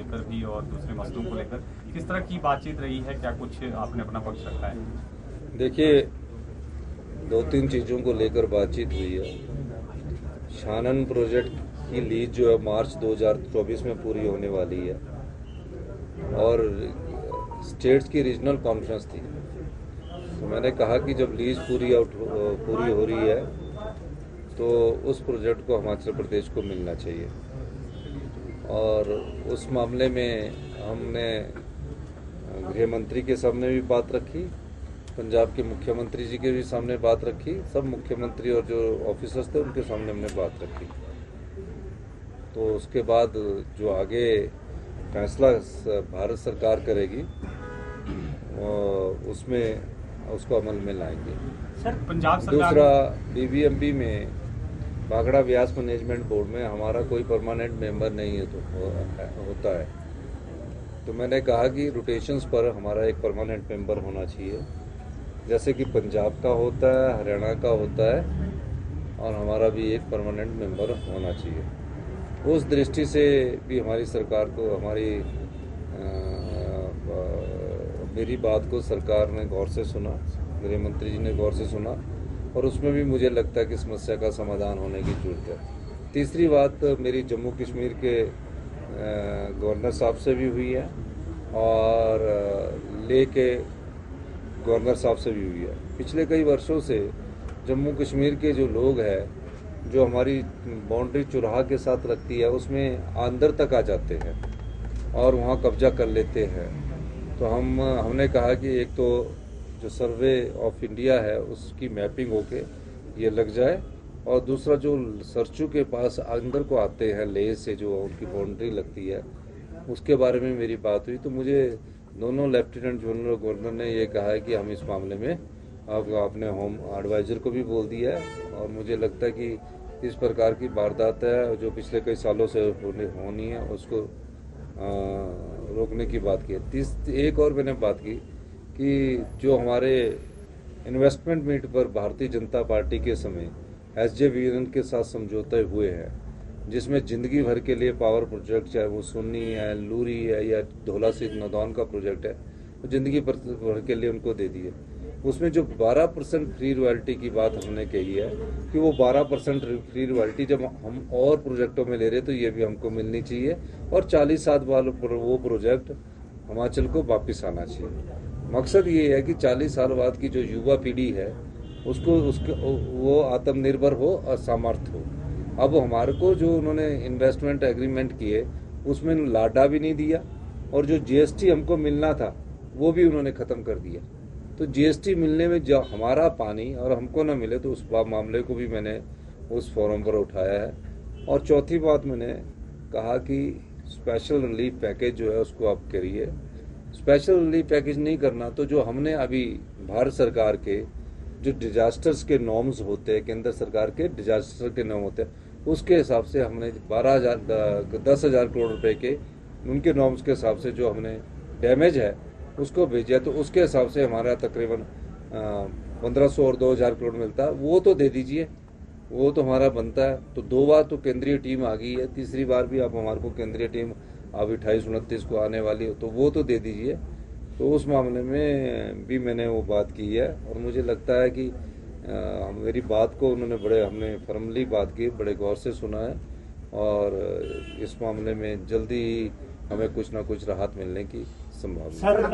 लेकर भी और दूसरे मसलों को लेकर किस तरह की बातचीत रही है, क्या कुछ आपने अपना पक्ष रखा है? देखिए, 2-3 चीज़ों को लेकर बातचीत हुई है। शानन प्रोजेक्ट की लीज जो है मार्च 2024 में पूरी होने वाली है और स्टेट्स की रीजनल कॉन्फ्रेंस थी। तो मैंने कहा कि जब लीज पूरी हो रही है तो उस प्रोजेक्ट को हिमाचल प्रदेश को मिलना चाहिए। और उस मामले में हमने गृह मंत्री के सामने भी बात रखी, पंजाब के मुख्यमंत्री जी के भी सामने बात रखी, सब मुख्यमंत्री और जो ऑफिसर्स थे उनके सामने हमने बात रखी। तो उसके बाद जो आगे फैसला भारत सरकार करेगी उसमें उसको अमल में लाएंगे। सर, पंजाब सरकार दूसरा, बीबीएमबी में भाखड़ा व्यास मैनेजमेंट बोर्ड में हमारा कोई परमानेंट मेंबर नहीं है तो होता है। तो मैंने कहा कि रोटेशंस पर हमारा एक परमानेंट मेंबर होना चाहिए, जैसे कि पंजाब का होता है, हरियाणा का होता है, और हमारा भी एक परमानेंट मेंबर होना चाहिए। उस दृष्टि से भी हमारी सरकार को मेरी बात को सरकार ने गौर से सुना, गृह मंत्री जी ने गौर से सुना, और उसमें भी मुझे लगता है कि समस्या का समाधान होने की जरूरत है। तीसरी बात मेरी जम्मू कश्मीर के गवर्नर साहब से भी हुई है और लेह के गवर्नर साहब से भी हुई है। पिछले कई वर्षों से जम्मू कश्मीर के जो लोग हैं, जो हमारी बाउंड्री चुराहा के साथ लगती है, उसमें अंदर तक आ जाते हैं और वहाँ कब्जा कर लेते हैं। तो हमने कहा कि एक तो जो सर्वे ऑफ इंडिया है उसकी मैपिंग होके ये लग जाए, और दूसरा जो सरचू के पास अंदर को आते हैं लेह से, जो उनकी बाउंड्री लगती है, उसके बारे में मेरी बात हुई। तो मुझे दोनों लेफ्टिनेंट जनरल गवर्नर ने ये कहा है कि हम इस मामले में अपने होम एडवाइजर को भी बोल दिया है, और मुझे लगता है कि इस प्रकार की वारदात है जो पिछले कई सालों से होनी है, उसको रोकने की बात की है। एक और मैंने बात की कि जो हमारे इन्वेस्टमेंट मीट पर भारतीय जनता पार्टी के समय SJVN के साथ समझौते हुए हैं, जिसमें जिंदगी भर के लिए पावर प्रोजेक्ट, चाहे वो सुन्नी है, लूरी है, या धौला से नदौन का प्रोजेक्ट है, वो जिंदगी भर के लिए उनको दे दिए। उसमें जो 12% फ्री रॉयल्टी की बात हमने कही है कि वो 12% फ्री रॉयल्टी जब हम और प्रोजेक्टों में ले रहे तो ये भी हमको मिलनी चाहिए, और 40 साल बाद वो प्रोजेक्ट हिमाचल को वापस आना चाहिए। मकसद ये है कि 40 साल बाद की जो युवा पीढ़ी है उसको वो आत्मनिर्भर हो और सामर्थ्य हो। अब हमारे को जो उन्होंने इन्वेस्टमेंट एग्रीमेंट किए उसमें लाडा भी नहीं दिया, और जो GST हमको मिलना था वो भी उन्होंने ख़त्म कर दिया। तो GST मिलने में जो हमारा पानी और हमको ना मिले, तो उस मामले को भी मैंने उस फोरम पर उठाया है। और चौथी बात मैंने कहा कि स्पेशल रिलीफ पैकेज जो है उसको आप करिए। स्पेशल रिलीफ पैकेज नहीं करना तो जो हमने अभी भारत सरकार के जो डिजास्टर्स के नॉर्म्स होते हैं, केंद्र सरकार के डिजास्टर के नॉर्म होते हैं, उसके हिसाब से हमने 10,000 करोड़ रुपए के उनके नॉर्म्स के हिसाब से जो हमने डैमेज है उसको भेजा, तो उसके हिसाब से हमारा तकरीबन 1,500 और 2,000 करोड़ मिलता है। वो तो दे दीजिए, वो तो हमारा बनता है। तो 2 बार तो केंद्रीय टीम आ गई है, तीसरी बार भी आप हमारे को केंद्रीय टीम अब 28-29 को आने वाली हो, तो वो तो दे दीजिए। तो उस मामले में भी मैंने वो बात की है, और मुझे लगता है कि मेरी बात को उन्होंने हमने फर्मली बात की, बड़े गौर से सुना है, और इस मामले में जल्दी ही हमें कुछ ना कुछ राहत मिलने की संभावना है।